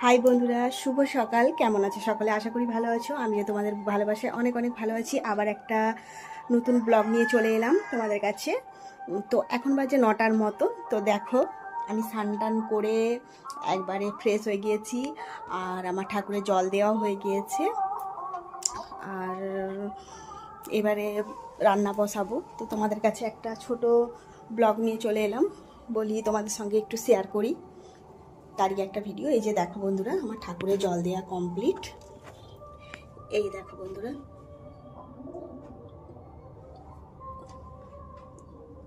High বন্ধুরা, শুভ সকাল। কেমন আছো সকলে? আশা করি ভালো আছো। আমিও তোমাদের ভালোবাসায় অনেক অনেক ভালো আছি। আবার একটা নতুন ব্লগ নিয়ে চলে এলাম তোমাদের কাছে। তো এখন বাজে 9টার মতো। তো দেখো, আমি স্নান টান করে একবারে ফ্রেশ হয়ে গিয়েছি, আর আমার ঠাকুরের জল দেওয়া হয়ে গিয়েছে। আর এবারে রান্না বসাবো। তো তোমাদের কাছে একটা ছোট ব্লগ নিয়ে চলে এলাম, বলি তোমাদের সঙ্গে একটু শেয়ার করি তারই একটা ভিডিও। এই যে দেখো বন্ধুরা, আমার ঠাকুরের জল দেওয়া কমপ্লিট। এই দেখো বন্ধুরা,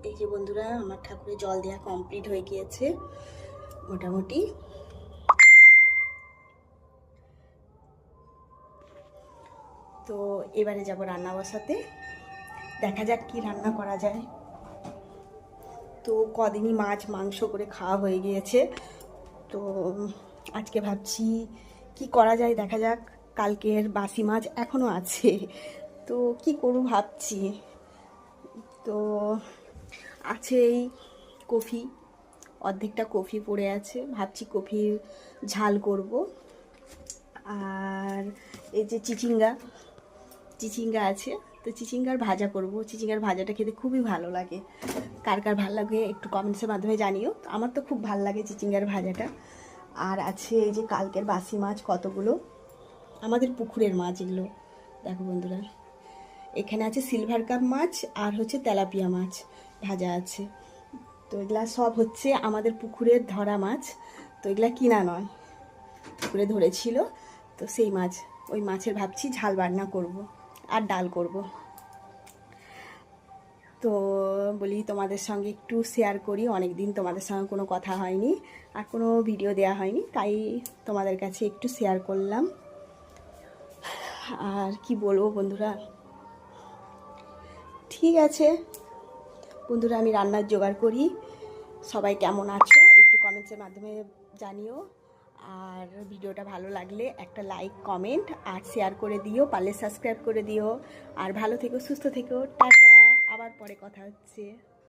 এই যে বন্ধুরা, আমার ঠাকুরের জল দেওয়া কমপ্লিট হয়ে গিয়েছে মোটামুটি। তো এবারে যাব রান্না বসাতে। দেখা যাক কি রান্না করা যায়। তো কদিনই মাছ মাংস করে খাওয়া হয়ে গিয়েছে, তো আজকে ভাবছি কি করা যায়, দেখা যাক। কালকের বাসি মাছ এখনও আছে, তো কি করব ভাবছি। তো আছে এই কফি, অর্ধেকটা কফি পড়ে আছে, ভাবছি কফির ঝাল করব। আর এই যে চিচিঙ্গা চিচিঙ্গা আছে, তো চিচিঙ্গার ভাজা করব। চিচিঙ্গার ভাজাটা খেতে খুবই ভালো লাগে। কার কার ভালো লাগে একটু কমেন্টসের মাধ্যমে জানিও। আমার তো খুব ভালো লাগে চিচিঙ্গার ভাজাটা। আর আছে এই যে কালকের বাসি মাছ কতগুলো, আমাদের পুকুরের মাছ এগুলো। দেখো বন্ধুরা, এখানে আছে সিলভার কাপ মাছ আর হচ্ছে তেলাপিয়া মাছ ভাজা আছে। তো এগুলা সব হচ্ছে আমাদের পুকুরের ধরা মাছ, তো এগুলা কিনা নয়, পুকুরে ধরেছিল। তো সেই মাছ, ওই মাছের ভাবছি ঝাল রান্না করব আর ডাল করব। তো বলি তোমাদের সঙ্গে একটু শেয়ার করি, অনেক দিন তোমাদের সঙ্গে কোনো কথা হয়নি আর কোনো ভিডিও দেওয়া হয়নি, তাই তোমাদের কাছে একটু শেয়ার করলাম। আর কি বলবো বন্ধুরা, ঠিক আছে বন্ধুরা, আমি রান্নার জোগাড় করি। সবাই কেমন আছো একটু কমেন্টসের মাধ্যমে জানিও। আর ভিডিওটা ভালো লাগলে একটা লাইক কমেন্ট আর শেয়ার করে দিও, পারলে সাবস্ক্রাইব করে দিও। আর ভালো থেকো, সুস্থ থেকো, টাটা। আবার পরে কথা হচ্ছে।